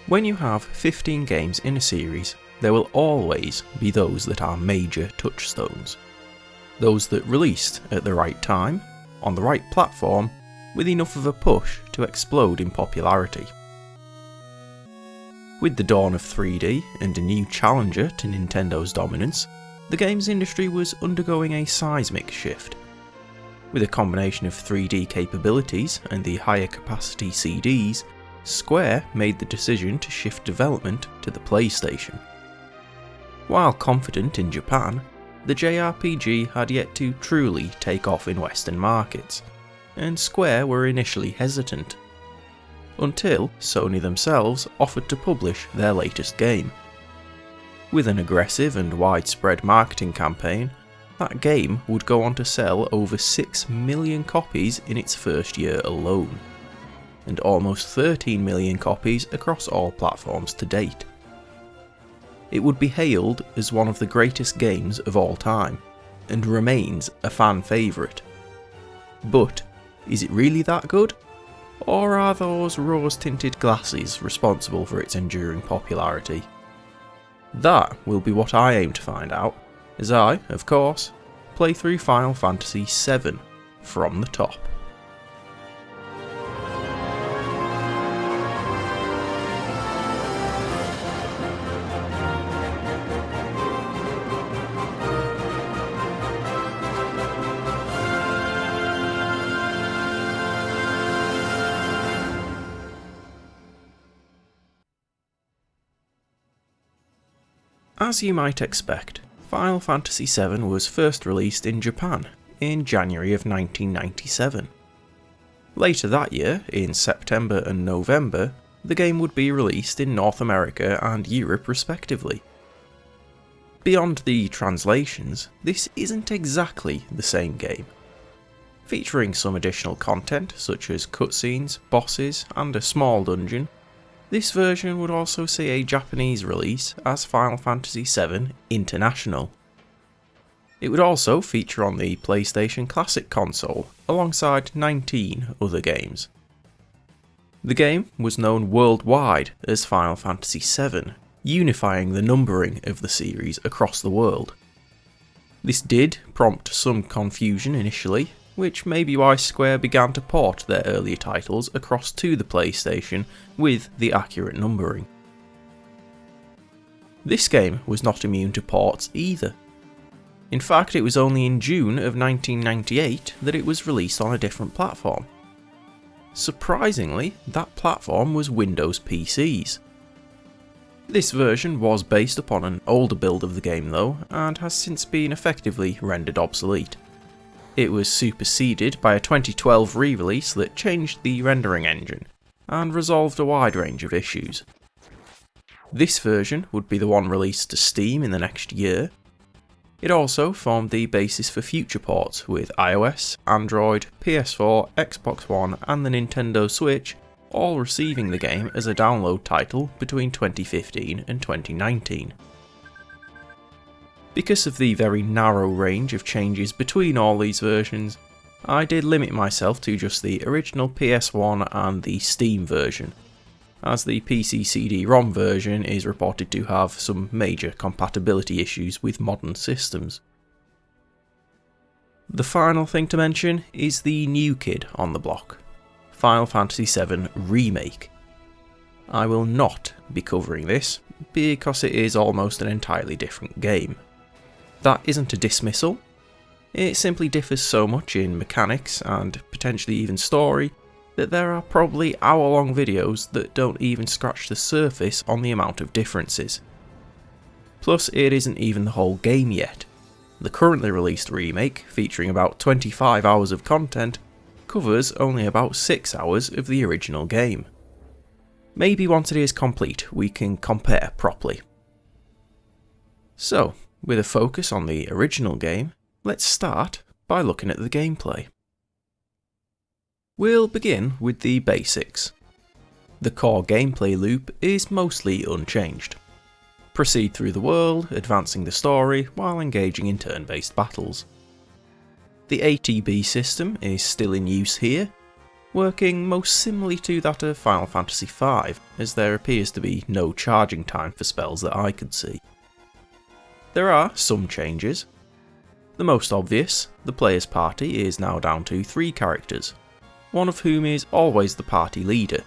When you have 15 games in a series, there will always be those that are major touchstones. Those that released at the right time, on the right platform, with enough of a push to explode in popularity. With the dawn of 3D and a new challenger to Nintendo's dominance, the games industry was undergoing a seismic shift. With a combination of 3D capabilities and the higher capacity CDs, Square made the decision to shift development to the PlayStation. While confident in Japan, the JRPG had yet to truly take off in Western markets, and Square were initially hesitant. Until Sony themselves offered to publish their latest game. With an aggressive and widespread marketing campaign, that game would go on to sell over 6 million copies in its first year alone, and almost 13 million copies across all platforms to date. It would be hailed as one of the greatest games of all time, and remains a fan favourite. But, is it really that good? Or are those rose-tinted glasses responsible for its enduring popularity? That will be what I aim to find out, as I, of course, play through Final Fantasy VII from the top. As you might expect, Final Fantasy VII was first released in Japan in January of 1997. Later that year, in September and November, the game would be released in North America and Europe respectively. Beyond the translations, this isn't exactly the same game. Featuring some additional content such as cutscenes, bosses, and a small dungeon, this version would also see a Japanese release as Final Fantasy VII International. It would also feature on the PlayStation Classic console, alongside 19 other games. The game was known worldwide as Final Fantasy VII, unifying the numbering of the series across the world. This did prompt some confusion initially, which may be why Square began to port their earlier titles across to the PlayStation with the accurate numbering. This game was not immune to ports either. In fact, it was only in June of 1998 that it was released on a different platform. Surprisingly, that platform was Windows PCs. This version was based upon an older build of the game though, and has since been effectively rendered obsolete. It was superseded by a 2012 re-release that changed the rendering engine, and resolved a wide range of issues. This version would be the one released to Steam in the next year. It also formed the basis for future ports with iOS, Android, PS4, Xbox One and the Nintendo Switch all receiving the game as a download title between 2015 and 2019. Because of the very narrow range of changes between all these versions, I did limit myself to just the original PS1 and the Steam version, as the PC CD-ROM version is reported to have some major compatibility issues with modern systems. The final thing to mention is the new kid on the block, Final Fantasy VII Remake. I will not be covering this, because it is almost an entirely different game. That isn't a dismissal, it simply differs so much in mechanics and potentially even story that there are probably hour-long videos that don't even scratch the surface on the amount of differences. Plus, it isn't even the whole game yet. The currently released remake, featuring about 25 hours of content, covers only about 6 hours of the original game. Maybe once it is complete we can compare properly. So, with a focus on the original game, let's start by looking at the gameplay. We'll begin with the basics. The core gameplay loop is mostly unchanged. Proceed through the world, advancing the story while engaging in turn-based battles. The ATB system is still in use here, working most similarly to that of Final Fantasy V, as there appears to be no charging time for spells that I could see. There are some changes. The most obvious, the player's party is now down to 3 characters, one of whom is always the party leader,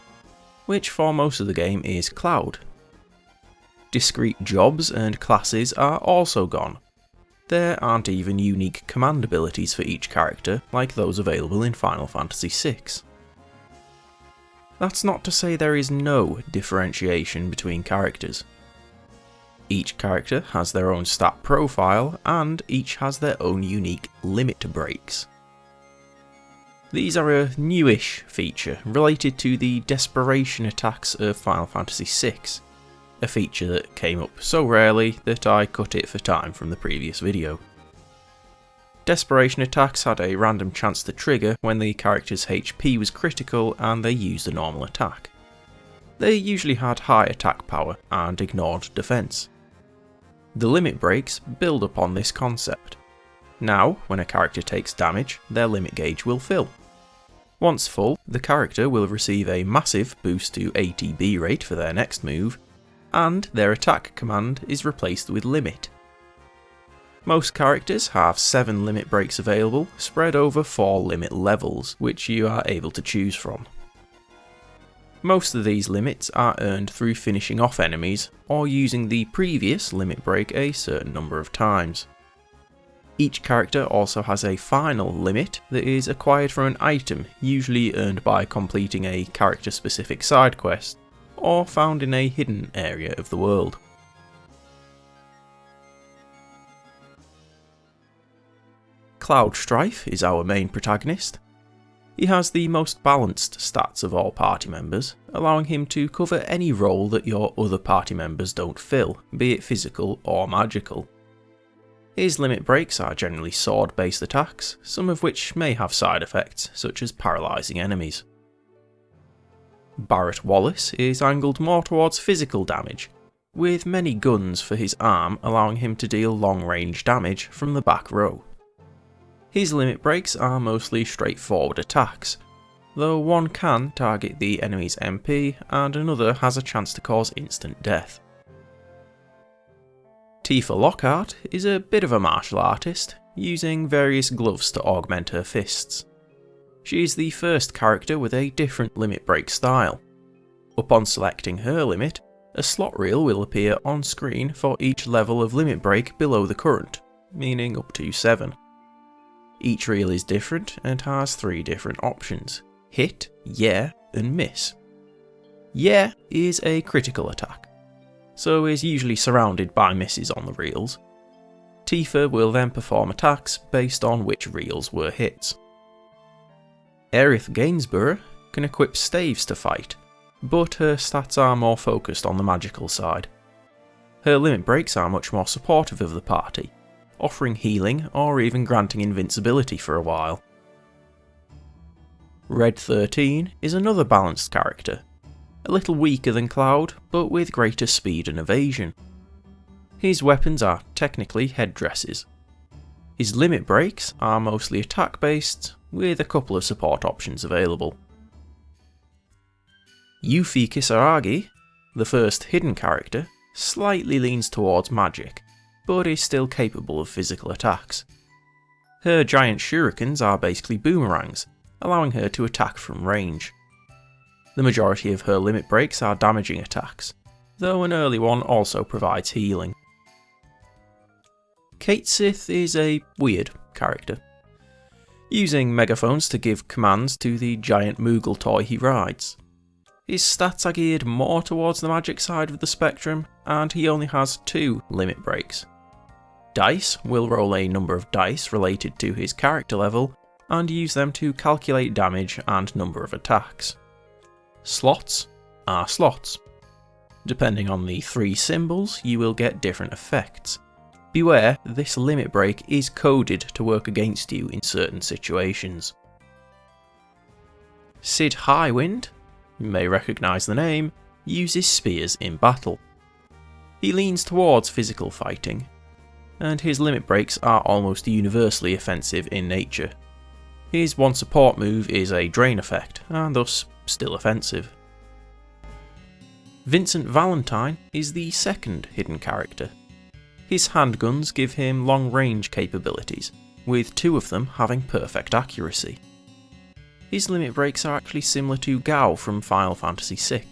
which for most of the game is Cloud. Discrete jobs and classes are also gone. There aren't even unique command abilities for each character like those available in Final Fantasy VI. That's not to say there is no differentiation between characters. Each character has their own stat profile and each has their own unique limit breaks. These are a newish feature related to the desperation attacks of Final Fantasy VI, a feature that came up so rarely that I cut it for time from the previous video. Desperation attacks had a random chance to trigger when the character's HP was critical and they used a normal attack. They usually had high attack power and ignored defense. The limit breaks build upon this concept. Now, when a character takes damage, their limit gauge will fill. Once full, the character will receive a massive boost to ATB rate for their next move, and their attack command is replaced with limit. Most characters have 7 limit breaks available, spread over 4 limit levels, which you are able to choose from. Most of these limits are earned through finishing off enemies, or using the previous limit break a certain number of times. Each character also has a final limit that is acquired from an item, usually earned by completing a character-specific side quest, or found in a hidden area of the world. Cloud Strife is our main protagonist. He has the most balanced stats of all party members, allowing him to cover any role that your other party members don't fill, be it physical or magical. His limit breaks are generally sword-based attacks, some of which may have side effects, such as paralysing enemies. Barrett Wallace is angled more towards physical damage, with many guns for his arm allowing him to deal long-range damage from the back row. His limit breaks are mostly straightforward attacks, though one can target the enemy's MP and another has a chance to cause instant death. Tifa Lockhart is a bit of a martial artist, using various gloves to augment her fists. She is the first character with a different limit break style. Upon selecting her limit, a slot reel will appear on screen for each level of limit break below the current, meaning up to 7. Each reel is different and has 3 different options: hit, yeah, and miss. Yeah is a critical attack, so is usually surrounded by misses on the reels. Tifa will then perform attacks based on which reels were hits. Aerith Gainsborough can equip staves to fight, but her stats are more focused on the magical side. Her limit breaks are much more supportive of the party, offering healing or even granting invincibility for a while. Red 13 is another balanced character, a little weaker than Cloud, but with greater speed and evasion. His weapons are technically headdresses. His limit breaks are mostly attack based, with a couple of support options available. Yuffie Kisaragi, the first hidden character, slightly leans towards magic, but is still capable of physical attacks. Her giant shurikens are basically boomerangs, allowing her to attack from range. The majority of her limit breaks are damaging attacks, though an early one also provides healing. Kate Sith is a weird character, using megaphones to give commands to the giant Moogle toy he rides. His stats are geared more towards the magic side of the spectrum, and he only has 2 limit breaks. Dice will roll a number of dice related to his character level, and use them to calculate damage and number of attacks. Slots are slots. Depending on the 3 symbols, you will get different effects. Beware, this limit break is coded to work against you in certain situations. Sid Highwind, you may recognise the name, uses spears in battle. He leans towards physical fighting, and his limit breaks are almost universally offensive in nature. His one support move is a drain effect, and thus still offensive. Vincent Valentine is the second hidden character. His handguns give him long range capabilities, with 2 of them having perfect accuracy. His limit breaks are actually similar to Gao from Final Fantasy VI,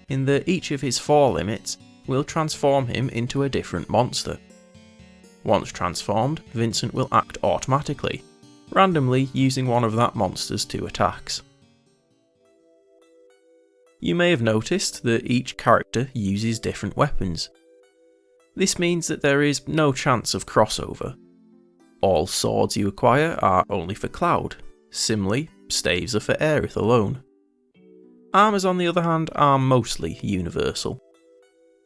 in that each of his 4 limits will transform him into a different monster. Once transformed, Vincent will act automatically, randomly using one of that monster's 2 attacks. You may have noticed that each character uses different weapons. This means that there is no chance of crossover. All swords you acquire are only for Cloud, similarly, staves are for Aerith alone. Armours on the other hand are mostly universal.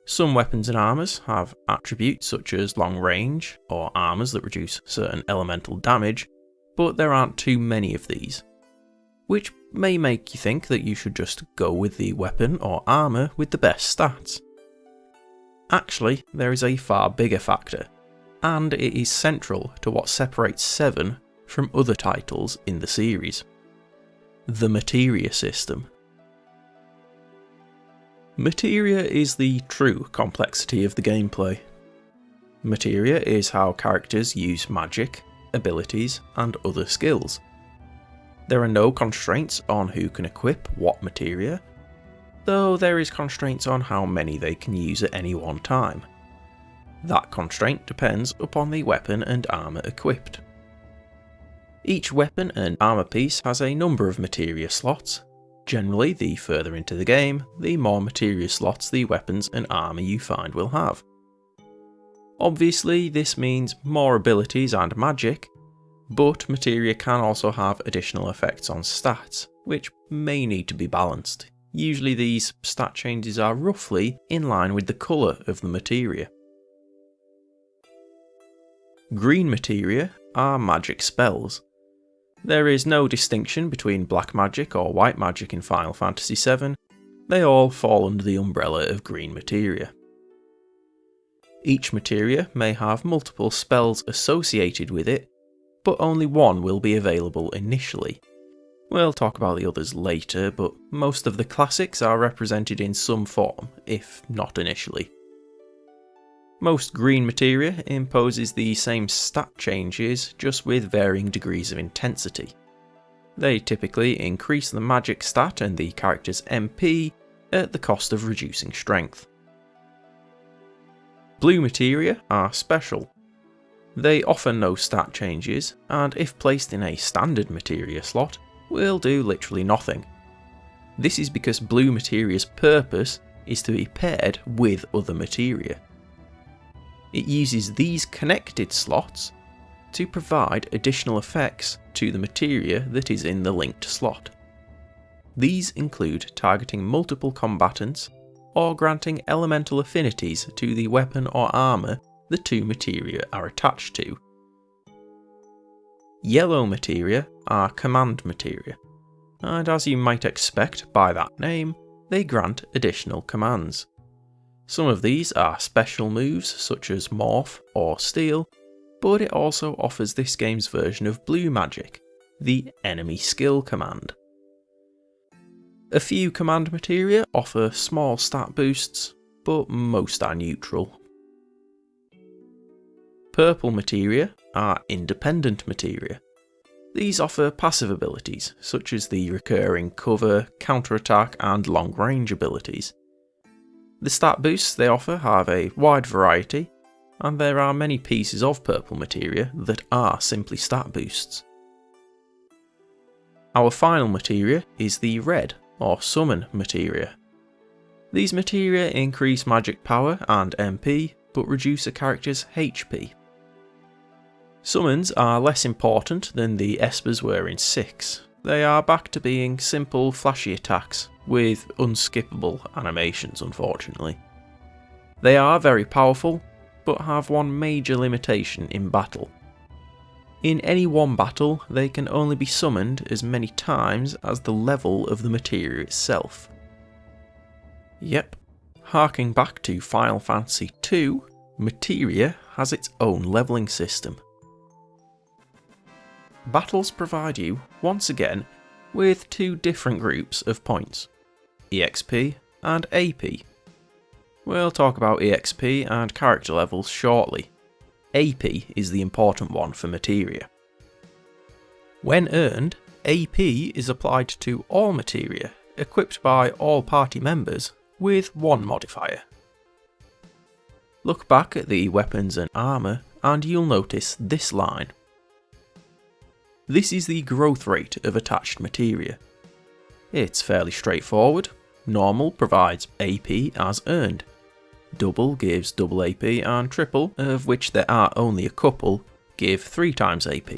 Some weapons and armours have attributes such as long range, or armours that reduce certain elemental damage, but there aren't too many of these. Which may make you think that you should just go with the weapon or armour with the best stats. Actually, there is a far bigger factor, and it is central to what separates VII from other titles in the series. The materia system. Materia is the true complexity of the gameplay. Materia is how characters use magic, abilities, and other skills. There are no constraints on who can equip what materia, though there is constraints on how many they can use at any one time. That constraint depends upon the weapon and armour equipped. Each weapon and armour piece has a number of materia slots. Generally, the further into the game, the more materia slots the weapons and armour you find will have. Obviously, this means more abilities and magic, but materia can also have additional effects on stats, which may need to be balanced. Usually these stat changes are roughly in line with the colour of the materia. Green materia are magic spells. There is no distinction between black magic or white magic in Final Fantasy VII, they all fall under the umbrella of green materia. Each materia may have multiple spells associated with it, but only one will be available initially. We'll talk about the others later, but most of the classics are represented in some form, if not initially. Most green materia imposes the same stat changes, just with varying degrees of intensity. They typically increase the magic stat and the character's MP at the cost of reducing strength. Blue materia are special. They offer no stat changes, and if placed in a standard materia slot, will do literally nothing. This is because blue materia's purpose is to be paired with other materia. It uses these connected slots to provide additional effects to the materia that is in the linked slot. These include targeting multiple combatants or granting elemental affinities to the weapon or armour the 2 materia are attached to. Yellow materia are command materia, and as you might expect by that name, they grant additional commands. Some of these are special moves such as Morph or Steal, but it also offers this game's version of blue magic, the enemy skill command. A few command materia offer small stat boosts, but most are neutral. Purple materia are independent materia. These offer passive abilities, such as the recurring cover, counterattack and long range abilities. The stat boosts they offer have a wide variety, and there are many pieces of purple materia that are simply stat boosts. Our final materia is the red, or summon materia. These materia increase magic power and MP, but reduce a character's HP. Summons are less important than the Espers were in 6. They are back to being simple, flashy attacks, with unskippable animations unfortunately. They are very powerful, but have one major limitation in battle. In any one battle, they can only be summoned as many times as the level of the materia itself. Yep, harking back to Final Fantasy II, materia has its own levelling system. battles provide you, once again, with two different groups of points, EXP and AP. We'll talk about EXP and character levels shortly. AP is the important one for materia. When earned, AP is applied to all materia equipped by all party members with one modifier. Look back at the weapons and armour and you'll notice this line. This is the growth rate of attached materia. It's fairly straightforward. Normal provides AP as earned. Double gives double AP and triple, of which there are only a couple, give 3 times AP.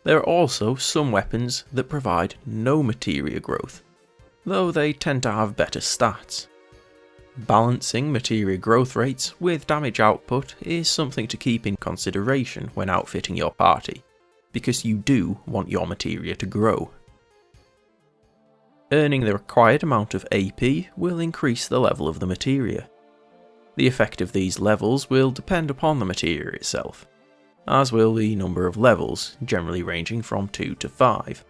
There are also some weapons that provide no materia growth, though they tend to have better stats. Balancing materia growth rates with damage output is something to keep in consideration when outfitting your party, because you do want your materia to grow. Earning the required amount of AP will increase the level of the materia. The effect of these levels will depend upon the materia itself, as will the number of levels, generally ranging from 2 to 5.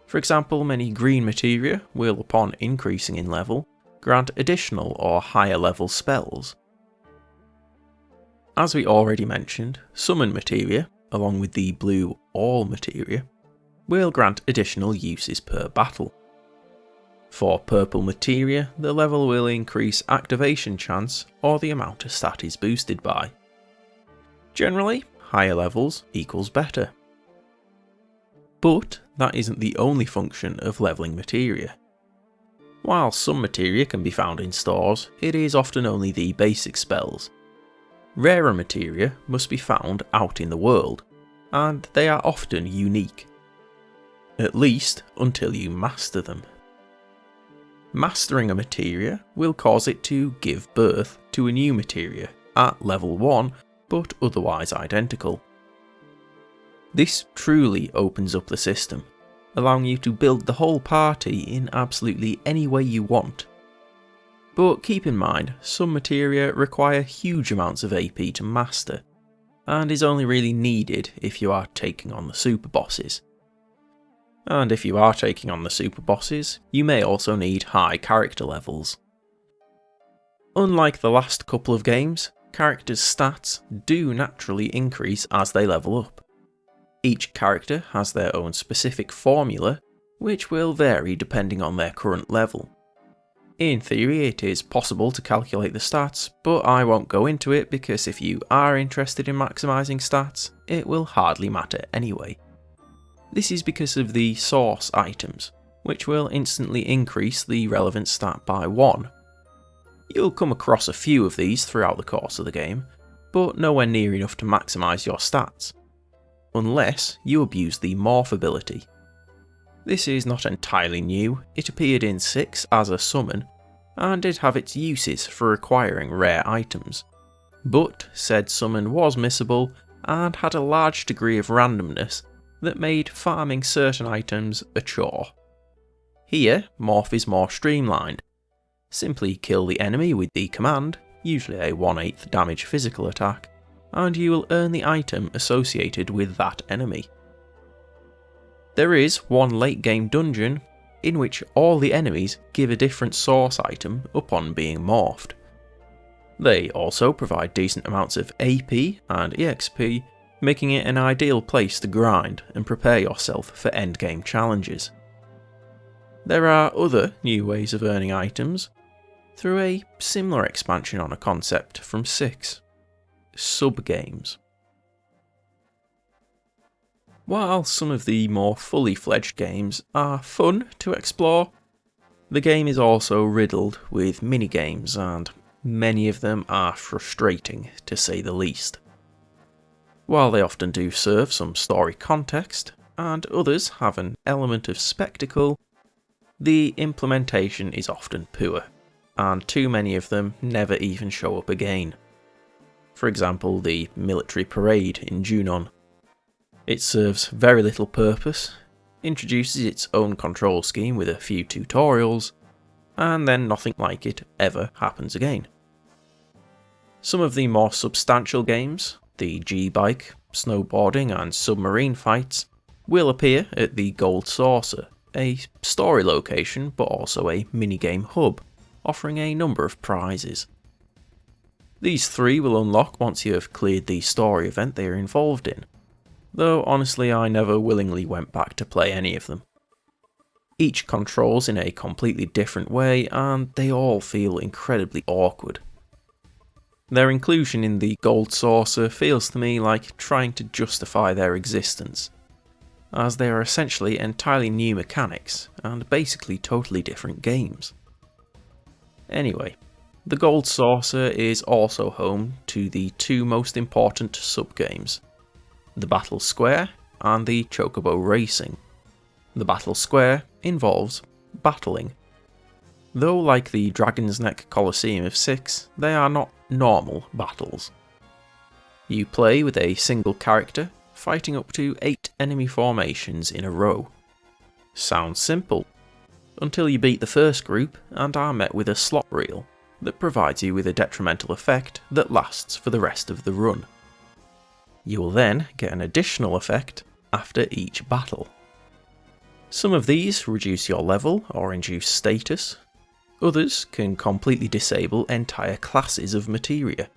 For example, many green materia will, upon increasing in level, grant additional or higher level spells. As we already mentioned, summon materia, along with the blue all materia, will grant additional uses per battle. For purple materia, the level will increase activation chance or the amount a stat is boosted by. Generally, higher levels equals better. But that isn't the only function of leveling materia. While some materia can be found in stores, it is often only the basic spells. Rarer materia must be found out in the world, and they are often unique. At least until you master them. Mastering a materia will cause it to give birth to a new materia at level 1, but otherwise identical. This truly opens up the system, allowing you to build the whole party in absolutely any way you want. But keep in mind, some materia require huge amounts of AP to master, and is only really needed if you are taking on the super bosses. And if you are taking on the super bosses, you may also need high character levels. Unlike the last couple of games, characters' stats do naturally increase as they level up. Each character has their own specific formula, which will vary depending on their current level. In theory, it is possible to calculate the stats, but I won't go into it because if you are interested in maximising stats, it will hardly matter anyway. This is because of the source items, which will instantly increase the relevant stat by 1. You'll come across a few of these throughout the course of the game, but nowhere near enough to maximise your stats, unless you abuse the morph ability. This is not entirely new, it appeared in 6 as a summon, and did have its uses for acquiring rare items. But said summon was missable, and had a large degree of randomness that made farming certain items a chore. Here, morph is more streamlined. Simply kill the enemy with the command, usually a 1/8 damage physical attack, and you will earn the item associated with that enemy. There is one late game dungeon in which all the enemies give a different source item upon being morphed. They also provide decent amounts of AP and EXP, making it an ideal place to grind and prepare yourself for endgame challenges. There are other new ways of earning items through a similar expansion on a concept from 6, sub-games. While some of the more fully fledged games are fun to explore, the game is also riddled with mini-games and many of them are frustrating to say the least. While they often do serve some story context, and others have an element of spectacle, the implementation is often poor, and too many of them never even show up again. For example, the military parade in Junon. It serves very little purpose, introduces its own control scheme with a few tutorials, and then nothing like it ever happens again. Some of the more substantial games, the G-Bike, snowboarding and submarine fights will appear at the Gold Saucer, a story location but also a minigame hub, offering a number of prizes. These 3 will unlock once you have cleared the story event they are involved in, though honestly I never willingly went back to play any of them. Each controls in a completely different way and they all feel incredibly awkward. Their inclusion in the Gold Saucer feels to me like trying to justify their existence, as they are essentially entirely new mechanics and basically totally different games. Anyway, the Gold Saucer is also home to the 2 most important sub-games, the Battle Square and the Chocobo Racing. The Battle Square involves battling. Though like the Dragon's Neck Coliseum of 6, they are not normal battles. You play with a single character, fighting up to 8 enemy formations in a row. Sounds simple, until you beat the first group and are met with a slot reel that provides you with a detrimental effect that lasts for the rest of the run. You will then get an additional effect after each battle. Some of these reduce your level or induce status, others can completely disable entire classes of materia.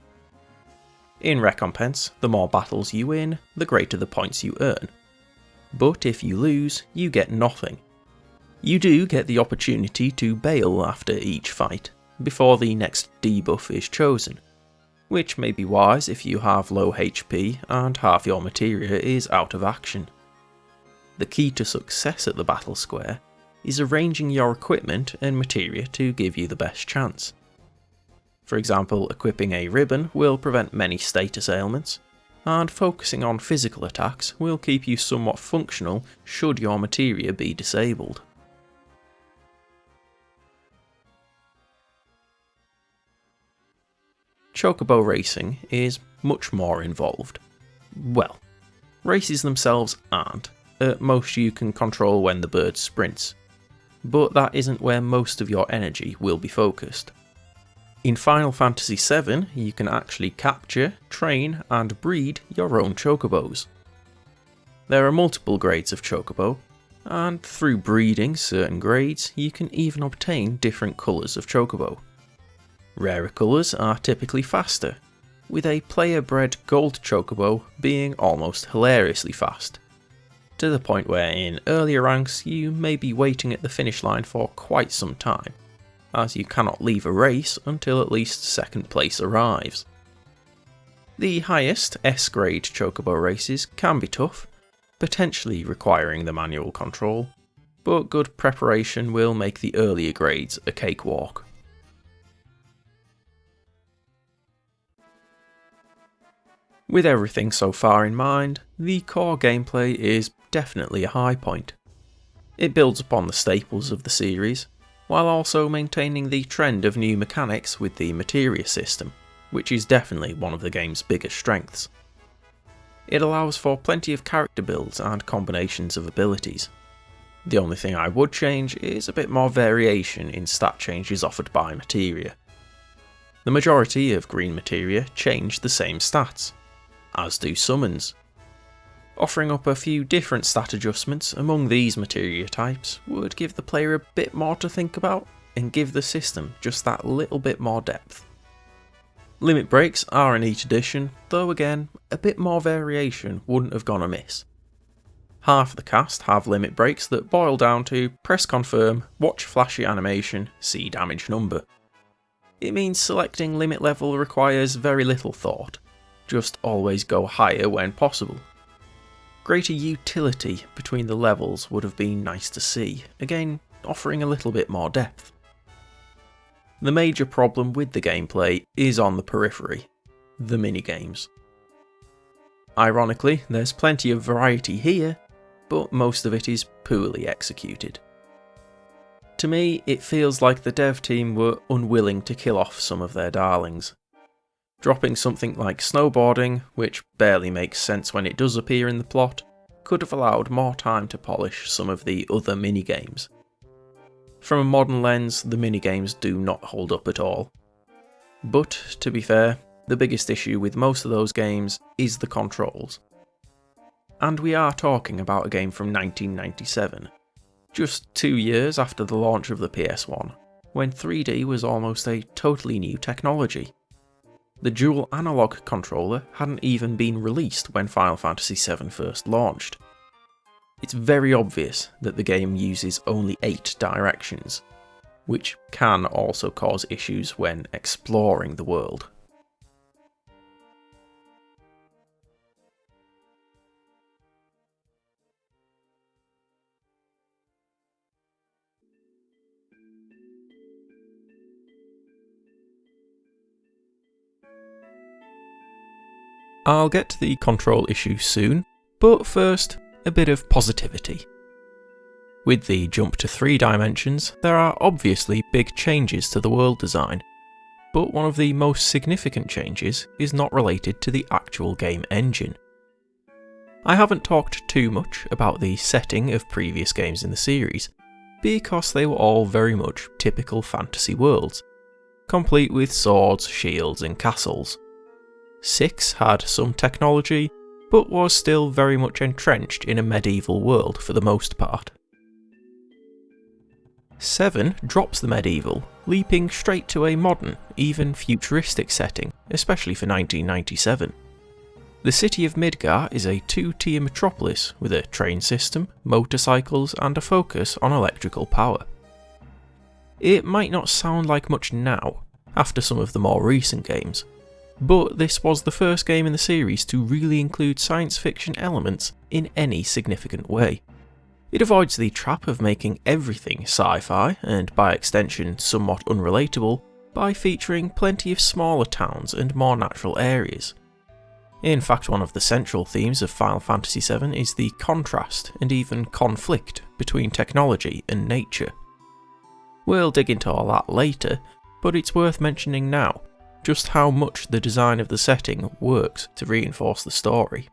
In recompense, the more battles you win, the greater the points you earn. But if you lose, you get nothing. You do get the opportunity to bail after each fight, before the next debuff is chosen, which may be wise if you have low HP and half your materia is out of action. The key to success at the Battle Square is arranging your equipment and materia to give you the best chance. For example, equipping a ribbon will prevent many status ailments, and focusing on physical attacks will keep you somewhat functional should your materia be disabled. Chocobo Racing is much more involved. Well, races themselves aren't. At most you can control when the bird sprints, but that isn't where most of your energy will be focused. In Final Fantasy VII, you can actually capture, train and breed your own chocobos. There are multiple grades of chocobo, and through breeding certain grades you can even obtain different colours of chocobo. Rarer colours are typically faster, with a player-bred gold chocobo being almost hilariously fast, to the point where in earlier ranks you may be waiting at the finish line for quite some time, as you cannot leave a race until at least second place arrives. The highest S-grade chocobo races can be tough, potentially requiring the manual control, but good preparation will make the earlier grades a cakewalk. With everything so far in mind, the core gameplay is definitely a high point. It builds upon the staples of the series, while also maintaining the trend of new mechanics with the materia system, which is definitely one of the game's biggest strengths. It allows for plenty of character builds and combinations of abilities. The only thing I would change is a bit more variation in stat changes offered by materia. The majority of green materia change the same stats, as do summons. Offering up a few different stat adjustments among these materia types would give the player a bit more to think about and give the system just that little bit more depth. Limit breaks are a neat addition, though again, a bit more variation wouldn't have gone amiss. Half the cast have limit breaks that boil down to press confirm, watch flashy animation, see damage number. It means selecting limit level requires very little thought, just always go higher when possible. Greater utility between the levels would have been nice to see, again offering a little bit more depth. The major problem with the gameplay is on the periphery, the minigames. Ironically, there's plenty of variety here, but most of it is poorly executed. To me, it feels like the dev team were unwilling to kill off some of their darlings. Dropping something like snowboarding, which barely makes sense when it does appear in the plot, could have allowed more time to polish some of the other minigames. From a modern lens, the minigames do not hold up at all. But, to be fair, the biggest issue with most of those games is the controls. And we are talking about a game from 1997, just 2 years after the launch of the PS1, when 3D was almost a totally new technology. The dual analog controller hadn't even been released when Final Fantasy VII first launched. It's very obvious that the game uses only 8 directions, which can also cause issues when exploring the world. I'll get to the control issue soon, but first, a bit of positivity. With the jump to 3 dimensions, there are obviously big changes to the world design, but one of the most significant changes is not related to the actual game engine. I haven't talked too much about the setting of previous games in the series, because they were all very much typical fantasy worlds, complete with swords, shields and castles. 6 had some technology, but was still very much entrenched in a medieval world for the most part. 7 drops the medieval, leaping straight to a modern, even futuristic setting, especially for 1997. The city of Midgar is a 2-tier metropolis with a train system, motorcycles and a focus on electrical power. It might not sound like much now, after some of the more recent games, but this was the first game in the series to really include science fiction elements in any significant way. It avoids the trap of making everything sci-fi, and by extension somewhat unrelatable, by featuring plenty of smaller towns and more natural areas. In fact, one of the central themes of Final Fantasy VII is the contrast and even conflict between technology and nature. We'll dig into all that later, but it's worth mentioning now just how much the design of the setting works to reinforce the story.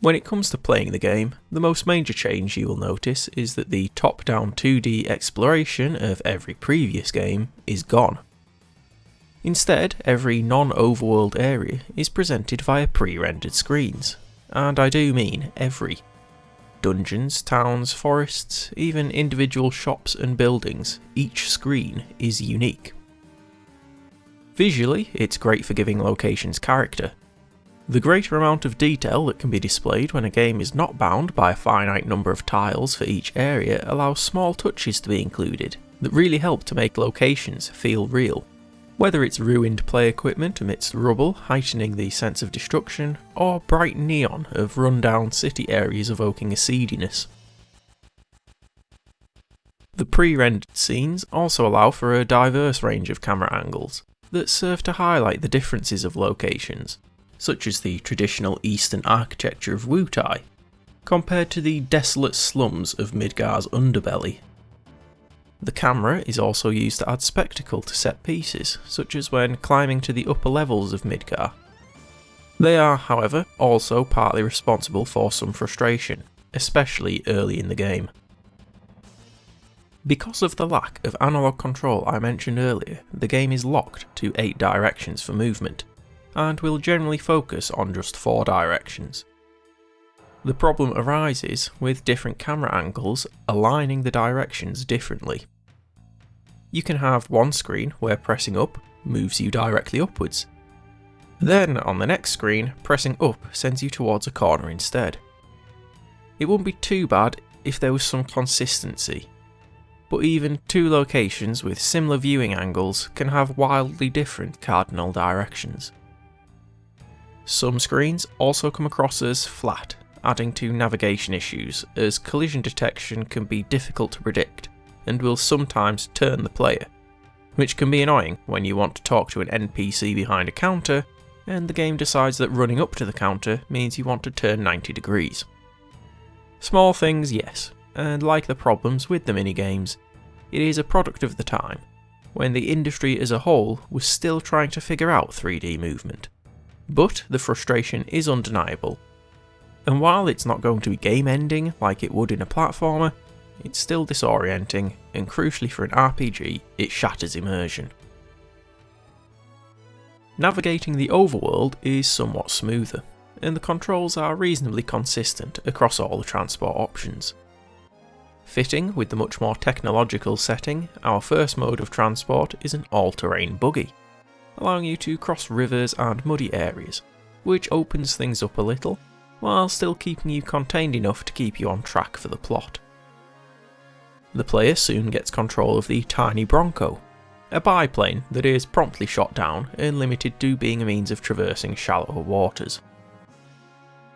When it comes to playing the game, the most major change you will notice is that the top-down 2D exploration of every previous game is gone. Instead, every non-overworld area is presented via pre-rendered screens, and I do mean every. Dungeons, towns, forests, even individual shops and buildings, each screen is unique. Visually, it's great for giving locations character. The greater amount of detail that can be displayed when a game is not bound by a finite number of tiles for each area allows small touches to be included that really help to make locations feel real. Whether it's ruined play equipment amidst rubble heightening the sense of destruction, or bright neon of run-down city areas evoking a seediness. The pre-rendered scenes also allow for a diverse range of camera angles that serve to highlight the differences of locations, such as the traditional Eastern architecture of Wutai, compared to the desolate slums of Midgar's underbelly. The camera is also used to add spectacle to set pieces, such as when climbing to the upper levels of Midgar. They are, however, also partly responsible for some frustration, especially early in the game. Because of the lack of analog control I mentioned earlier, the game is locked to 8 directions for movement, and will generally focus on just 4 directions. The problem arises with different camera angles aligning the directions differently. You can have one screen where pressing up moves you directly upwards. Then on the next screen, pressing up sends you towards a corner instead. It wouldn't be too bad if there was some consistency, but even 2 locations with similar viewing angles can have wildly different cardinal directions. Some screens also come across as flat, adding to navigation issues, as collision detection can be difficult to predict and will sometimes turn the player, which can be annoying when you want to talk to an NPC behind a counter and the game decides that running up to the counter means you want to turn 90 degrees. Small things, yes, and like the problems with the minigames, it is a product of the time, when the industry as a whole was still trying to figure out 3D movement. But the frustration is undeniable, and while it's not going to be game-ending like it would in a platformer, it's still disorienting, and crucially for an RPG, it shatters immersion. Navigating the overworld is somewhat smoother. and the controls are reasonably consistent across all the transport options. Fitting with the much more technological setting, our first mode of transport is an all-terrain buggy, allowing you to cross rivers and muddy areas, which opens things up a little, while still keeping you contained enough to keep you on track for the plot. The player soon gets control of the tiny Bronco, a biplane that is promptly shot down and limited to being a means of traversing shallower waters.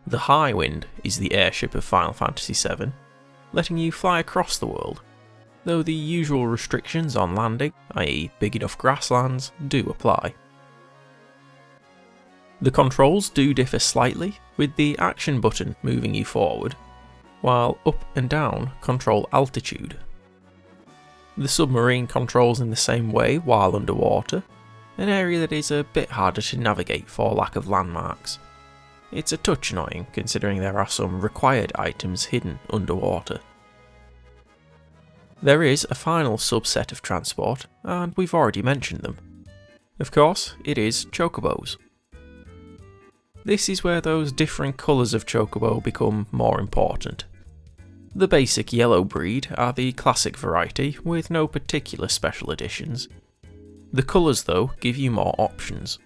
The High Wind is the airship of Final Fantasy VII, letting you fly across the world, though the usual restrictions on landing, i.e. big enough grasslands, do apply. The controls do differ slightly, with the action button moving you forward, while up and down control altitude. The submarine controls in the same way while underwater, an area that is a bit harder to navigate for lack of landmarks. It's a touch annoying considering there are some required items hidden underwater. There is a final subset of transport, and we've already mentioned them. Of course, it is chocobos. This is where those differing colours of chocobo become more important. The basic yellow breed are the classic variety with no particular special additions. The colours though give you more options.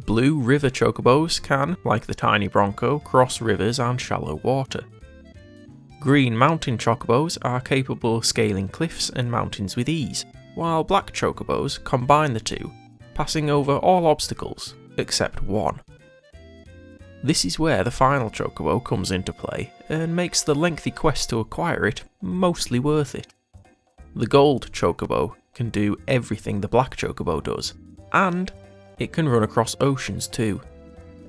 Blue river chocobos can, like the tiny Bronco, cross rivers and shallow water. Green mountain chocobos are capable of scaling cliffs and mountains with ease, while black chocobos combine the two, passing over all obstacles except one. This is where the final chocobo comes into play and makes the lengthy quest to acquire it mostly worth it. The gold chocobo can do everything the black chocobo does, and it can run across oceans too,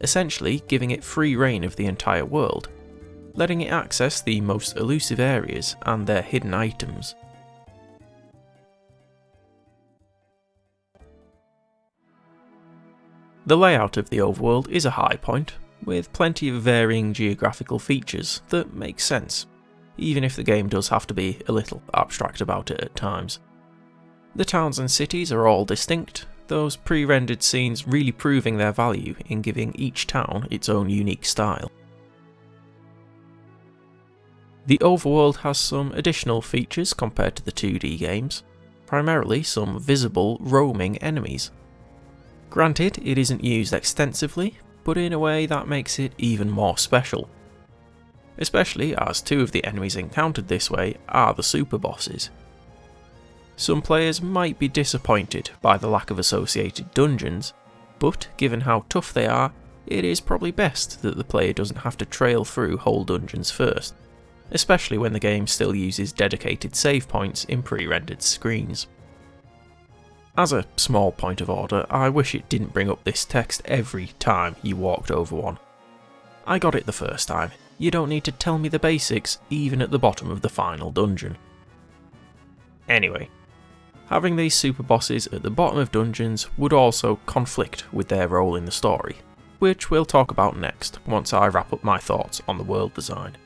essentially giving it free reign of the entire world, letting it access the most elusive areas and their hidden items. The layout of the overworld is a high point, with plenty of varying geographical features that make sense, even if the game does have to be a little abstract about it at times. The towns and cities are all distinct, those pre-rendered scenes really proving their value in giving each town its own unique style. The overworld has some additional features compared to the 2D games, primarily some visible roaming enemies. Granted, it isn't used extensively, but in a way that makes it even more special. Especially as two of the enemies encountered this way are the super bosses. Some players might be disappointed by the lack of associated dungeons, but given how tough they are, it is probably best that the player doesn't have to trail through whole dungeons first, especially when the game still uses dedicated save points in pre-rendered screens. As a small point of order, I wish it didn't bring up this text every time you walked over one. I got it the first time, you don't need to tell me the basics even at the bottom of the final dungeon. Anyway, having these super bosses at the bottom of dungeons would also conflict with their role in the story, which we'll talk about next once I wrap up my thoughts on the world design.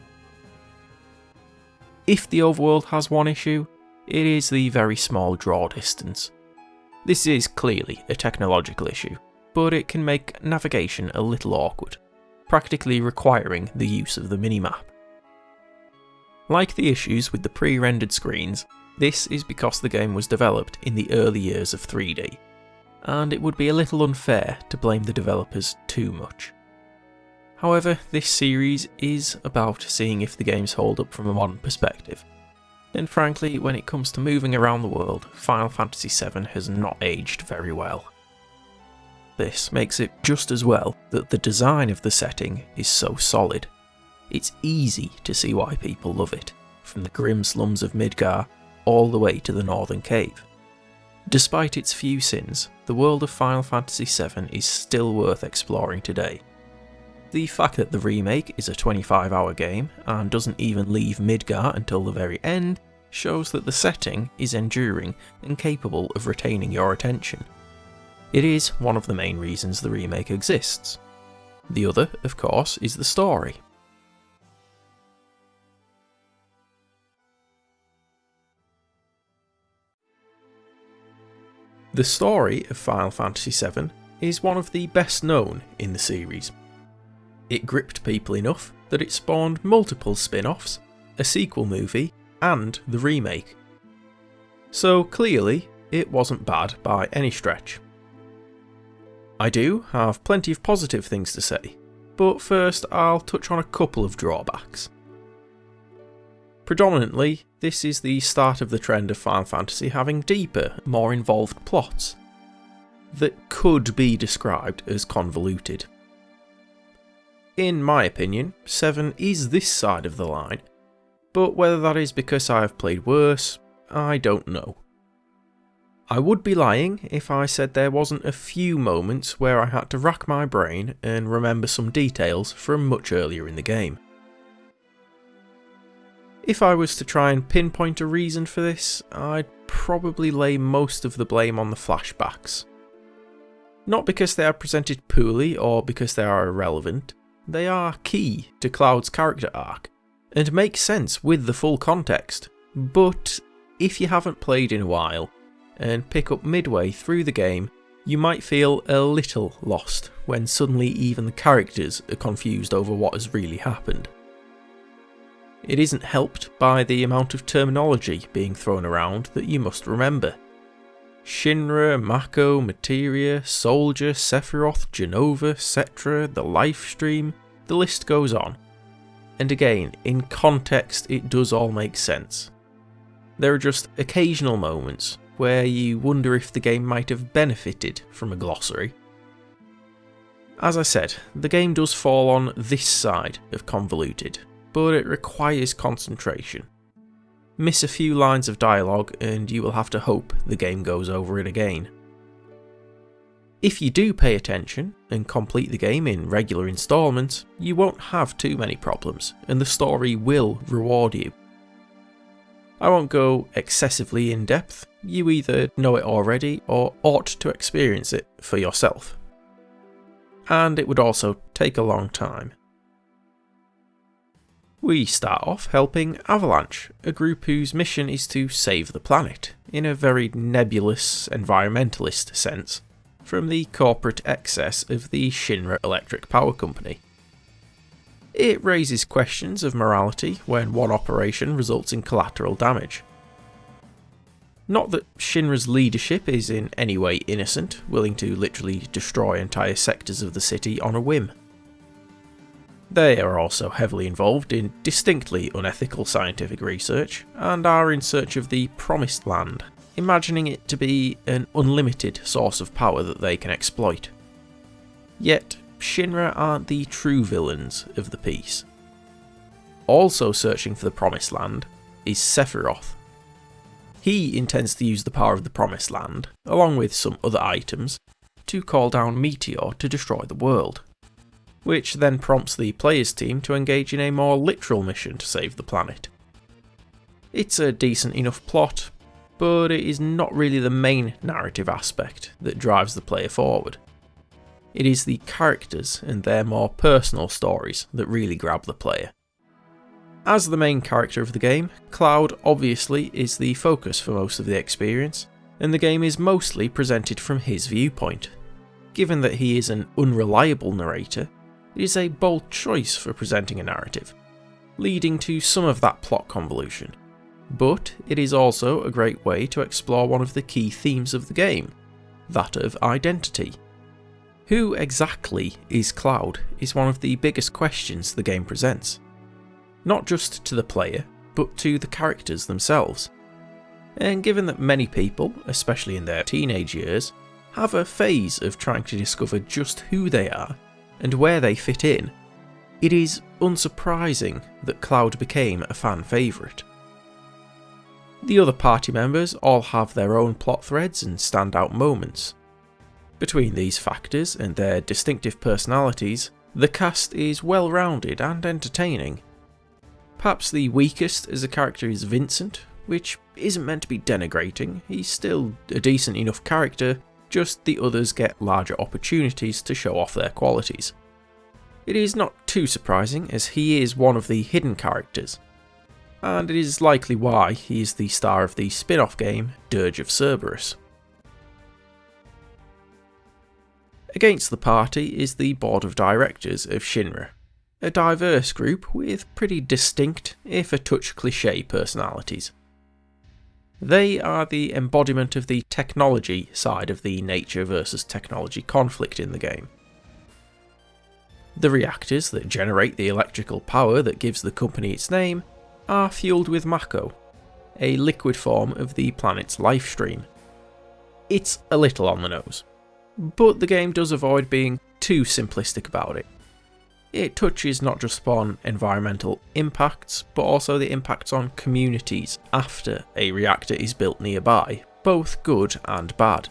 If the overworld has one issue, it is the very small draw distance. This is clearly a technological issue, but it can make navigation a little awkward, practically requiring the use of the minimap. Like the issues with the pre-rendered screens, this is because the game was developed in the early years of 3D, and it would be a little unfair to blame the developers too much. However, this series is about seeing if the games hold up from a modern perspective. And frankly, when it comes to moving around the world, Final Fantasy VII has not aged very well. This makes it just as well that the design of the setting is so solid. It's easy to see why people love it, from the grim slums of Midgar all the way to the Northern Cave. Despite its few sins, the world of Final Fantasy VII is still worth exploring today. The fact that the remake is a 25-hour game and doesn't even leave Midgar until the very end shows that the setting is enduring and capable of retaining your attention. It is one of the main reasons the remake exists. The other, of course, is the story. The story of Final Fantasy VII is one of the best known in the series. It gripped people enough that it spawned multiple spin-offs, a sequel movie, and the remake. So clearly, it wasn't bad by any stretch. I do have plenty of positive things to say, but first I'll touch on a couple of drawbacks. Predominantly, this is the start of the trend of Final Fantasy having deeper, more involved plots that could be described as convoluted. In my opinion, VII is this side of the line, but whether that is because I have played worse, I don't know. I would be lying if I said there wasn't a few moments where I had to rack my brain and remember some details from much earlier in the game. If I was to try and pinpoint a reason for this, I'd probably lay most of the blame on the flashbacks. Not because they are presented poorly or because they are irrelevant, they are key to Cloud's character arc, and make sense with the full context, but if you haven't played in a while, and pick up midway through the game, you might feel a little lost when suddenly even the characters are confused over what has really happened. It isn't helped by the amount of terminology being thrown around that you must remember. Shinra, Mako, Materia, Soldier, Sephiroth, Jenova, Cetra, the Lifestream, the list goes on. And again, in context it does all make sense. There are just occasional moments where you wonder if the game might have benefited from a glossary. As I said, the game does fall on this side of convoluted, but it requires concentration. Miss a few lines of dialogue and you will have to hope the game goes over it again. If you do pay attention and complete the game in regular installments, you won't have too many problems and the story will reward you. I won't go excessively in depth, you either know it already or ought to experience it for yourself. And it would also take a long time. We start off helping Avalanche, a group whose mission is to save the planet, in a very nebulous environmentalist sense, from the corporate excess of the Shinra Electric Power Company. It raises questions of morality when one operation results in collateral damage. Not that Shinra's leadership is in any way innocent, willing to literally destroy entire sectors of the city on a whim. They are also heavily involved in distinctly unethical scientific research, and are in search of the Promised Land, imagining it to be an unlimited source of power that they can exploit. Yet, Shinra aren't the true villains of the piece. Also searching for the Promised Land is Sephiroth. He intends to use the power of the Promised Land, along with some other items, to call down Meteor to destroy the world, which then prompts the players team to engage in a more literal mission to save the planet. It's a decent enough plot, but it is not really the main narrative aspect that drives the player forward. It is the characters and their more personal stories that really grab the player. As the main character of the game, Cloud obviously is the focus for most of the experience, and the game is mostly presented from his viewpoint. Given that he is an unreliable narrator, it is a bold choice for presenting a narrative, leading to some of that plot convolution. But it is also a great way to explore one of the key themes of the game, that of identity. Who exactly is Cloud is one of the biggest questions the game presents. Not just to the player, but to the characters themselves. And given that many people, especially in their teenage years, have a phase of trying to discover just who they are and where they fit in, it is unsurprising that Cloud became a fan favourite. The other party members all have their own plot threads and standout moments. Between these factors and their distinctive personalities, the cast is well rounded and entertaining. Perhaps the weakest as a character is Vincent, which isn't meant to be denigrating, he's still a decent enough character, just the others get larger opportunities to show off their qualities. It is not too surprising as he is one of the hidden characters, and it is likely why he is the star of the spin-off game Dirge of Cerberus. Against the party is the board of directors of Shinra, a diverse group with pretty distinct, if a touch cliché, personalities. They are the embodiment of the technology side of the nature versus technology conflict in the game. The reactors that generate the electrical power that gives the company its name are fueled with Mako, a liquid form of the planet's life stream. It's a little on the nose, but the game does avoid being too simplistic about it. It touches not just upon environmental impacts, but also the impacts on communities after a reactor is built nearby, both good and bad.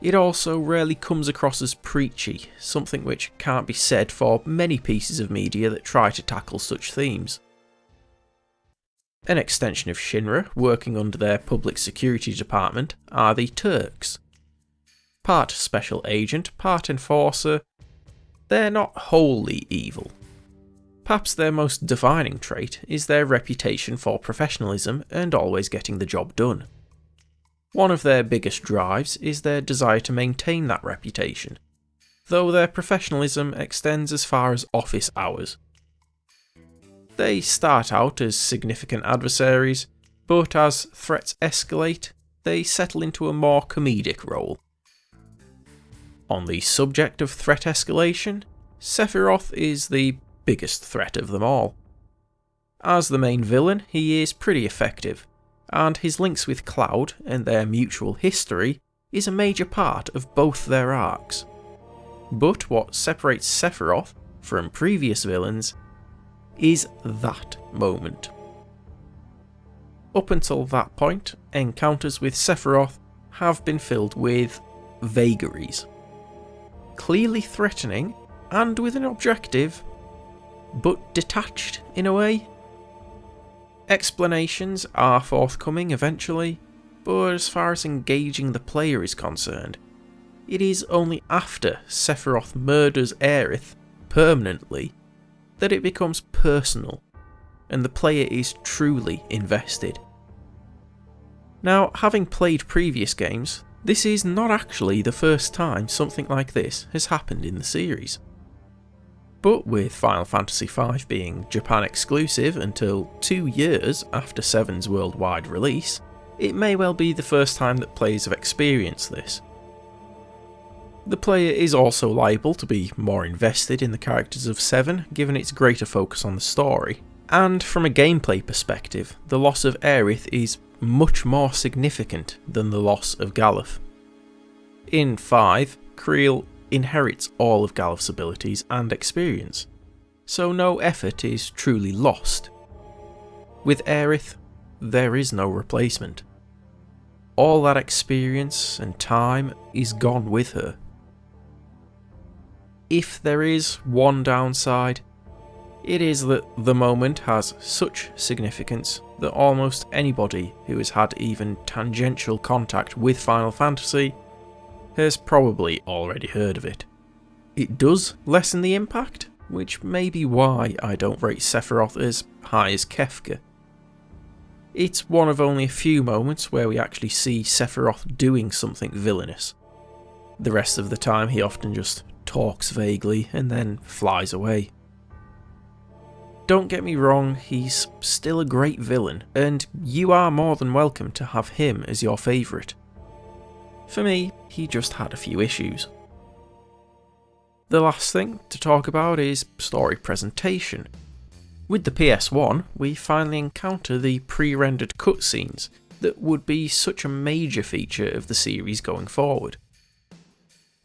It also rarely comes across as preachy, something which can't be said for many pieces of media that try to tackle such themes. An extension of Shinra, working under their public security department, are the Turks. Part special agent, part enforcer, they're not wholly evil. Perhaps their most defining trait is their reputation for professionalism and always getting the job done. One of their biggest drives is their desire to maintain that reputation, though their professionalism extends as far as office hours. They start out as significant adversaries, but as threats escalate, they settle into a more comedic role. On the subject of threat escalation, Sephiroth is the biggest threat of them all. As the main villain, he is pretty effective, and his links with Cloud and their mutual history is a major part of both their arcs. But what separates Sephiroth from previous villains is that moment. Up until that point, encounters with Sephiroth have been filled with vagaries. Clearly threatening, and with an objective, but detached in a way. Explanations are forthcoming eventually, but as far as engaging the player is concerned, it is only after Sephiroth murders Aerith permanently that it becomes personal, and the player is truly invested. Now, having played previous games, this is not actually the first time something like this has happened in the series. But with Final Fantasy V being Japan exclusive until 2 years after VII's worldwide release, it may well be the first time that players have experienced this. The player is also liable to be more invested in the characters of VII given its greater focus on the story, and from a gameplay perspective, the loss of Aerith is much more significant than the loss of Galuf. In 5, Creel inherits all of Galuf's abilities and experience, so no effort is truly lost. With Aerith, there is no replacement. All that experience and time is gone with her. If there is one downside, it is that the moment has such significance that almost anybody who has had even tangential contact with Final Fantasy has probably already heard of it. It does lessen the impact, which may be why I don't rate Sephiroth as high as Kefka. It's one of only a few moments where we actually see Sephiroth doing something villainous. The rest of the time he often just talks vaguely and then flies away. Don't get me wrong, he's still a great villain, and you are more than welcome to have him as your favourite. For me, he just had a few issues. The last thing to talk about is story presentation. With the PS1, we finally encounter the pre-rendered cutscenes that would be such a major feature of the series going forward.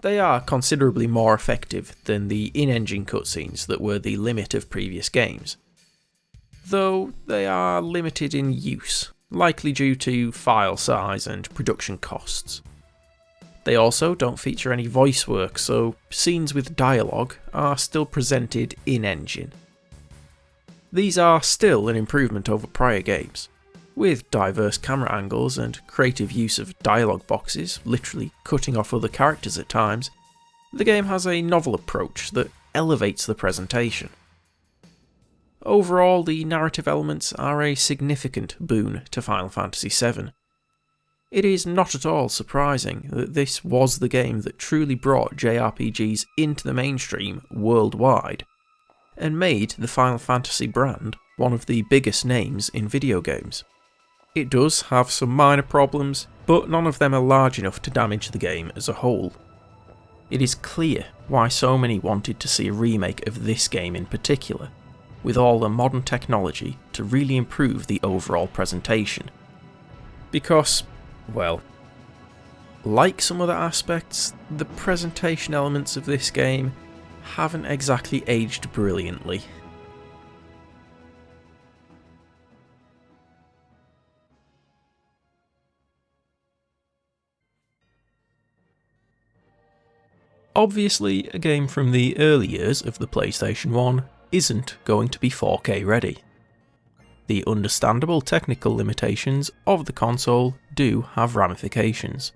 They are considerably more effective than the in-engine cutscenes that were the limit of previous games, though they are limited in use, likely due to file size and production costs. They also don't feature any voice work, so scenes with dialogue are still presented in-engine. These are still an improvement over prior games, with diverse camera angles and creative use of dialogue boxes, literally cutting off other characters at times. The game has a novel approach that elevates the presentation. Overall, the narrative elements are a significant boon to Final Fantasy VII. It is not at all surprising that this was the game that truly brought JRPGs into the mainstream worldwide. and made the Final Fantasy brand one of the biggest names in video games. It does have some minor problems, but none of them are large enough to damage the game as a whole. It is clear why so many wanted to see a remake of this game in particular, with all the modern technology to really improve the overall presentation. Because, well, like some other aspects, the presentation elements of this game haven't exactly aged brilliantly. Obviously, a game from the early years of the PlayStation 1 isn't going to be 4K ready. The understandable technical limitations of the console do have ramifications.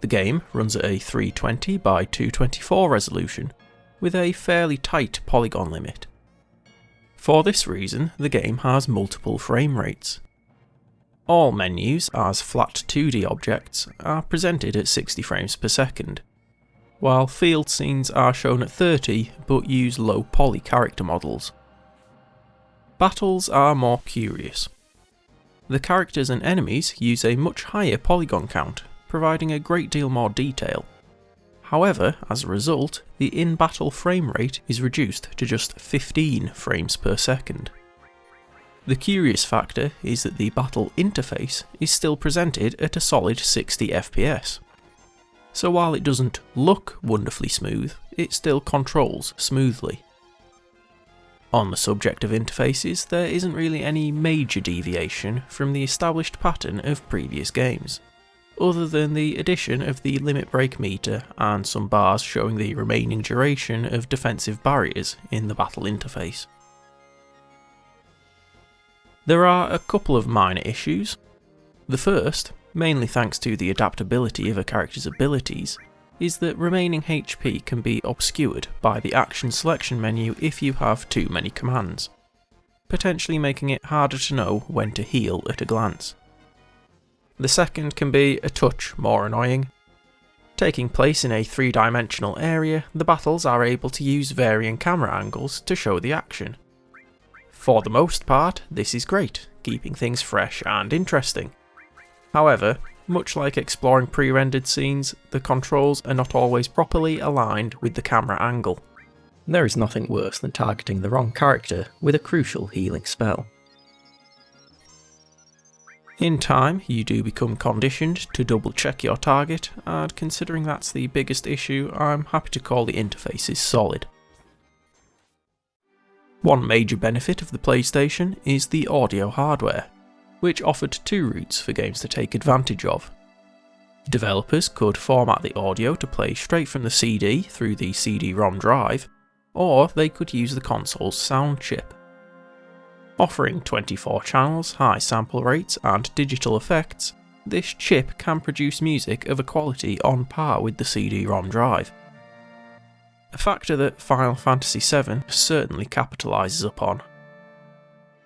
The game runs at a 320 by 224 resolution, with a fairly tight polygon limit. For this reason, the game has multiple frame rates. All menus as flat 2D objects are presented at 60 frames per second, while field scenes are shown at 30 but use low poly character models. Battles are more curious. The characters and enemies use a much higher polygon count, providing a great deal more detail. However, as a result, the in-battle frame rate is reduced to just 15 frames per second. The curious factor is that the battle interface is still presented at a solid 60 FPS. So while it doesn't look wonderfully smooth, it still controls smoothly. On the subject of interfaces, there isn't really any major deviation from the established pattern of previous games, other than the addition of the limit break meter and some bars showing the remaining duration of defensive barriers in the battle interface. There are a couple of minor issues. The first, mainly thanks to the adaptability of a character's abilities, is that remaining HP can be obscured by the action selection menu if you have too many commands, potentially making it harder to know when to heal at a glance. The second can be a touch more annoying. Taking place in a three-dimensional area, the battles are able to use varying camera angles to show the action. For the most part, this is great, keeping things fresh and interesting. However, much like exploring pre-rendered scenes, the controls are not always properly aligned with the camera angle. There is nothing worse than targeting the wrong character with a crucial healing spell. In time, you do become conditioned to double check your target, and considering that's the biggest issue, I'm happy to call the interface is solid. One major benefit of the PlayStation is the audio hardware, which offered two routes for games to take advantage of. Developers could format the audio to play straight from the CD through the CD-ROM drive, or they could use the console's sound chip. Offering 24 channels, high sample rates, and digital effects, this chip can produce music of a quality on par with the CD-ROM drive. A factor that Final Fantasy VII certainly capitalises upon.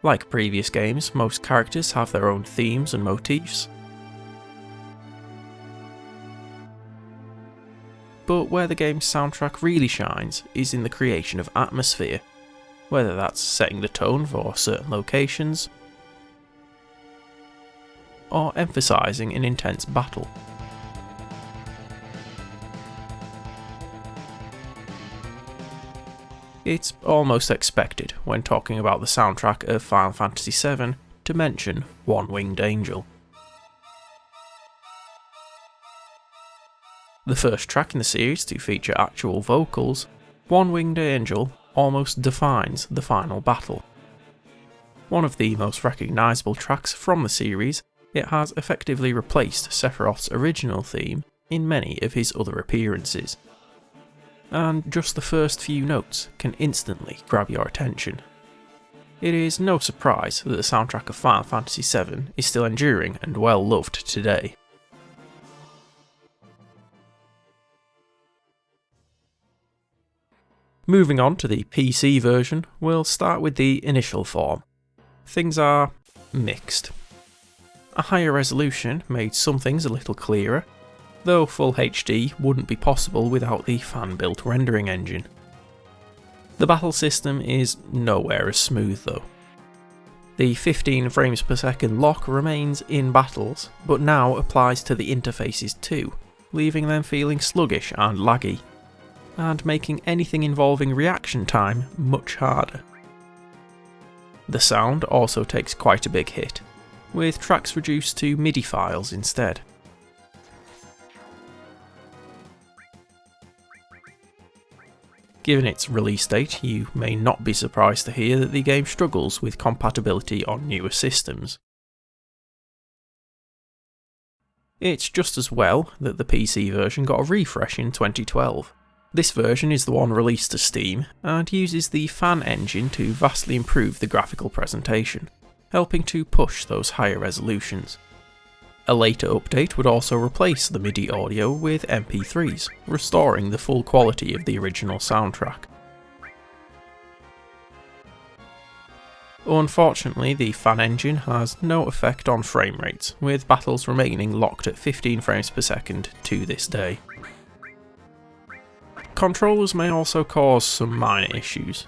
Like previous games, most characters have their own themes and motifs. But where the game's soundtrack really shines is in the creation of atmosphere, whether that's setting the tone for certain locations, or emphasising an intense battle. It's almost expected when talking about the soundtrack of Final Fantasy VII to mention One Winged Angel. The first track in the series to feature actual vocals, One Winged Angel almost defines the final battle. One of the most recognisable tracks from the series, it has effectively replaced Sephiroth's original theme in many of his other appearances. And just the first few notes can instantly grab your attention. It is no surprise that the soundtrack of Final Fantasy VII is still enduring and well loved today. Moving on to the PC version, we'll start with the initial form. Things are mixed. A higher resolution made some things a little clearer, though full HD wouldn't be possible without the fan-built rendering engine. The battle system is nowhere as smooth though. The 15 frames per second lock remains in battles, but now applies to the interfaces too, leaving them feeling sluggish and laggy, and making anything involving reaction time much harder. The sound also takes quite a big hit, with tracks reduced to MIDI files instead. Given its release date, you may not be surprised to hear that the game struggles with compatibility on newer systems. It's just as well that the PC version got a refresh in 2012. This version is the one released to Steam, and uses the VII engine to vastly improve the graphical presentation, helping to push those higher resolutions. A later update would also replace the MIDI audio with MP3s, restoring the full quality of the original soundtrack. Unfortunately, the VII engine has no effect on frame rates, with battles remaining locked at 15 frames per second to this day. Controllers may also cause some minor issues.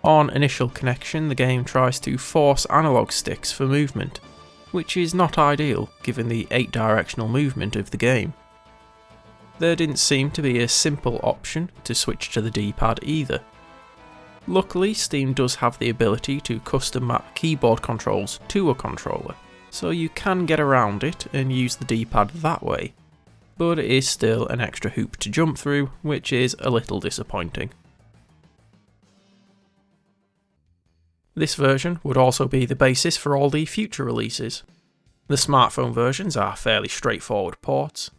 On initial connection, the game tries to force analog sticks for movement, which is not ideal given the 8-directional movement of the game. There didn't seem to be a simple option to switch to the D-pad either. Luckily, Steam does have the ability to custom map keyboard controls to a controller, so you can get around it and use the D-pad that way, but it is still an extra hoop to jump through, which is a little disappointing. This version would also be the basis for all the future releases. The smartphone versions are fairly straightforward ports.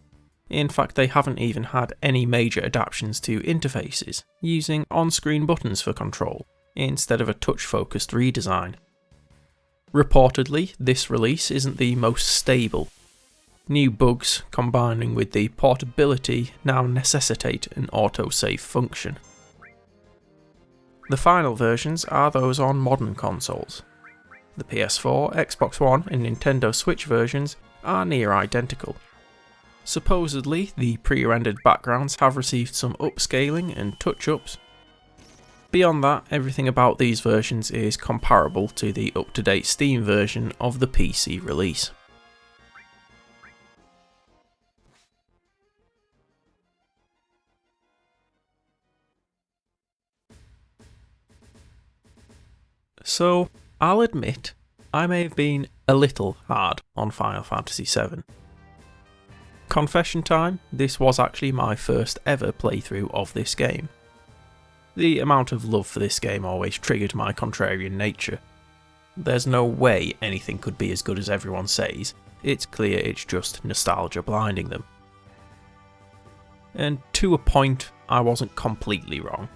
In fact, they haven't even had any major adaptations to interfaces, using on-screen buttons for control, instead of a touch-focused redesign. Reportedly, this release isn't the most stable. New bugs combining with the portability now necessitate an autosave function. The final versions are those on modern consoles. The PS4, Xbox One and Nintendo Switch versions are near identical. Supposedly, the pre-rendered backgrounds have received some upscaling and touch-ups. Beyond that, everything about these versions is comparable to the up-to-date Steam version of the PC release. So, I'll admit, I may have been a little hard on Final Fantasy VII. Confession time, this was actually my first ever playthrough of this game. The amount of love for this game always triggered my contrarian nature. There's no way anything could be as good as everyone says, it's clear it's just nostalgia blinding them. And to a point, I wasn't completely wrong.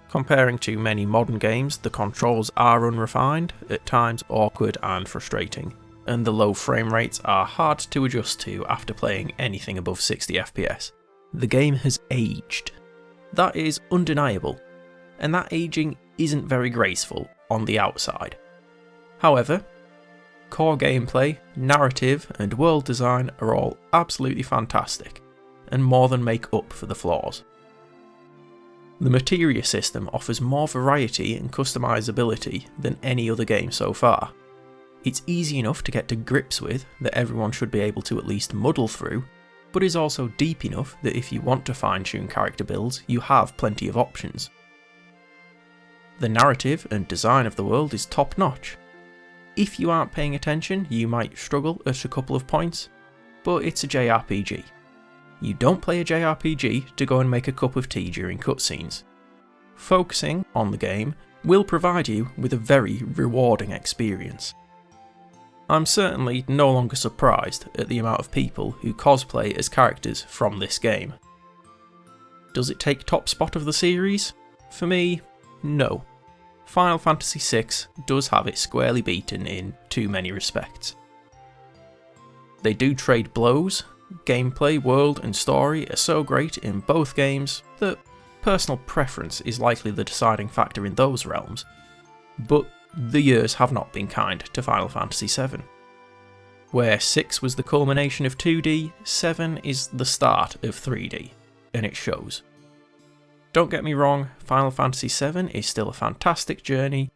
Comparing to many modern games, the controls are unrefined, at times awkward and frustrating, and the low frame rates are hard to adjust to after playing anything above 60 FPS. The game has aged. That is undeniable, and that aging isn't very graceful on the outside. However, core gameplay, narrative and world design are all absolutely fantastic, and more than make up for the flaws. The materia system offers more variety and customizability than any other game so far. It's easy enough to get to grips with that everyone should be able to at least muddle through, but is also deep enough that if you want to fine-tune character builds, you have plenty of options. The narrative and design of the world is top-notch. If you aren't paying attention, you might struggle at a couple of points, but it's a JRPG. You don't play a JRPG to go and make a cup of tea during cutscenes. Focusing on the game will provide you with a very rewarding experience. I'm certainly no longer surprised at the amount of people who cosplay as characters from this game. Does it take top spot of the series? For me, no. Final Fantasy VI does have it squarely beaten in too many respects. They do trade blows. Gameplay, world and story are so great in both games that personal preference is likely the deciding factor in those realms, but the years have not been kind to Final Fantasy VII. Where 6 was the culmination of 2D, 7 is the start of 3D, and it shows. Don't get me wrong, Final Fantasy VII is still a fantastic journey,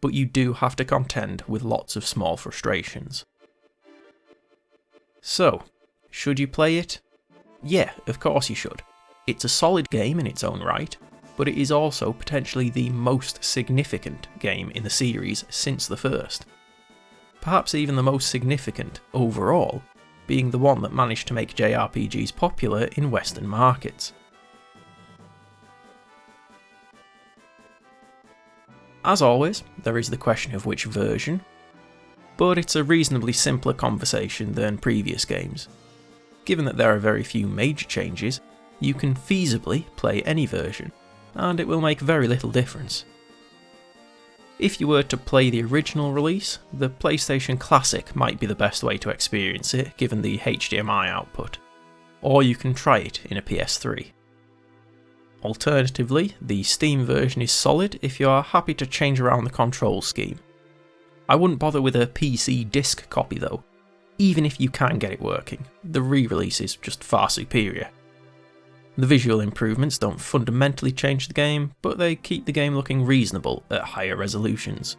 but you do have to contend with lots of small frustrations. So, should you play it? Yeah, of course you should. It's a solid game in its own right, but it is also potentially the most significant game in the series since the first. Perhaps even the most significant overall, being the one that managed to make JRPGs popular in Western markets. As always, there is the question of which version, but it's a reasonably simpler conversation than previous games. Given that there are very few major changes, you can feasibly play any version, and it will make very little difference. If you were to play the original release, the PlayStation Classic might be the best way to experience it given the HDMI output, or you can try it in a PS3. Alternatively, the Steam version is solid if you are happy to change around the control scheme. I wouldn't bother with a PC disc copy though, even if you can get it working, the re-release is just far superior. The visual improvements don't fundamentally change the game, but they keep the game looking reasonable at higher resolutions.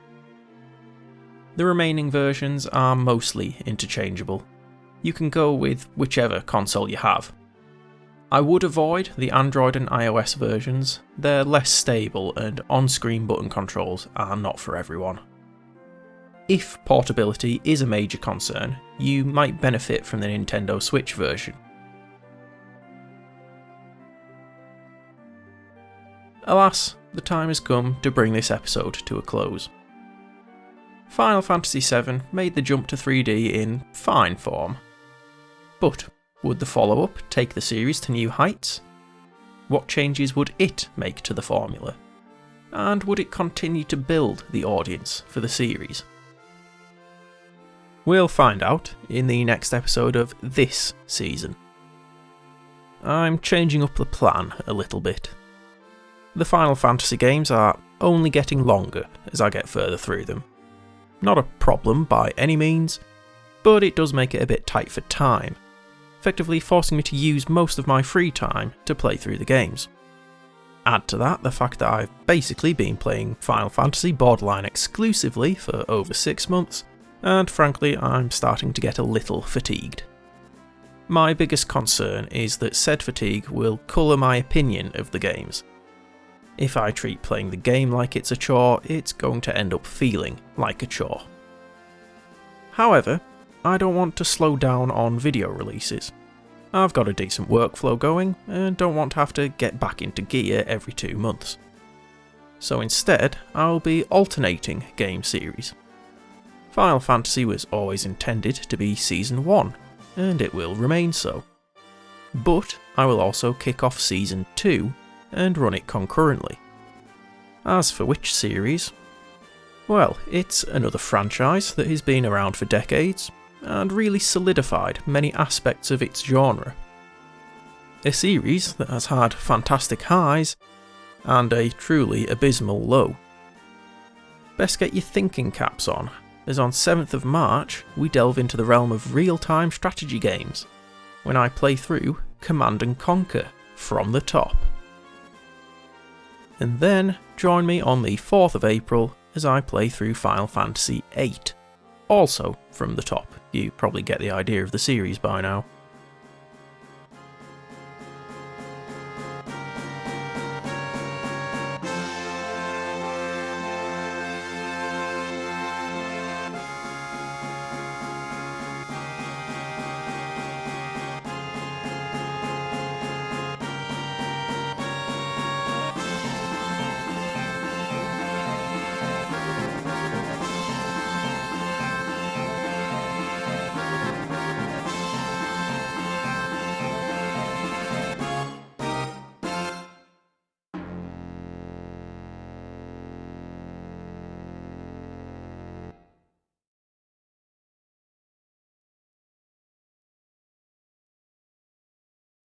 The remaining versions are mostly interchangeable. You can go with whichever console you have. I would avoid the Android and iOS versions, they're less stable and on-screen button controls are not for everyone. If portability is a major concern, you might benefit from the Nintendo Switch version. Alas, the time has come to bring this episode to a close. Final Fantasy VII made the jump to 3D in fine form. But would the follow-up take the series to new heights? What changes would it make to the formula? And would it continue to build the audience for the series? We'll find out in the next episode of this season. I'm changing up the plan a little bit. The Final Fantasy games are only getting longer as I get further through them. Not a problem by any means, but it does make it a bit tight for time, effectively forcing me to use most of my free time to play through the games. Add to that the fact that I've basically been playing Final Fantasy Borderline exclusively for over 6 months, and frankly I'm starting to get a little fatigued. My biggest concern is that said fatigue will colour my opinion of the games. If I treat playing the game like it's a chore, it's going to end up feeling like a chore. However, I don't want to slow down on video releases. I've got a decent workflow going and don't want to have to get back into gear every 2 months. So instead, I'll be alternating game series. Final Fantasy was always intended to be Season 1, and it will remain so. But I will also kick off Season 2 and run it concurrently. As for which series? Well, it's another franchise that has been around for decades, and really solidified many aspects of its genre. A series that has had fantastic highs, and a truly abysmal low. Best get your thinking caps on, as on 7th of March we delve into the realm of real-time strategy games, when I play through Command & Conquer from the top. And then join me on the 4th of April as I play through Final Fantasy VIII, also from the top. You probably get the idea of the series by now.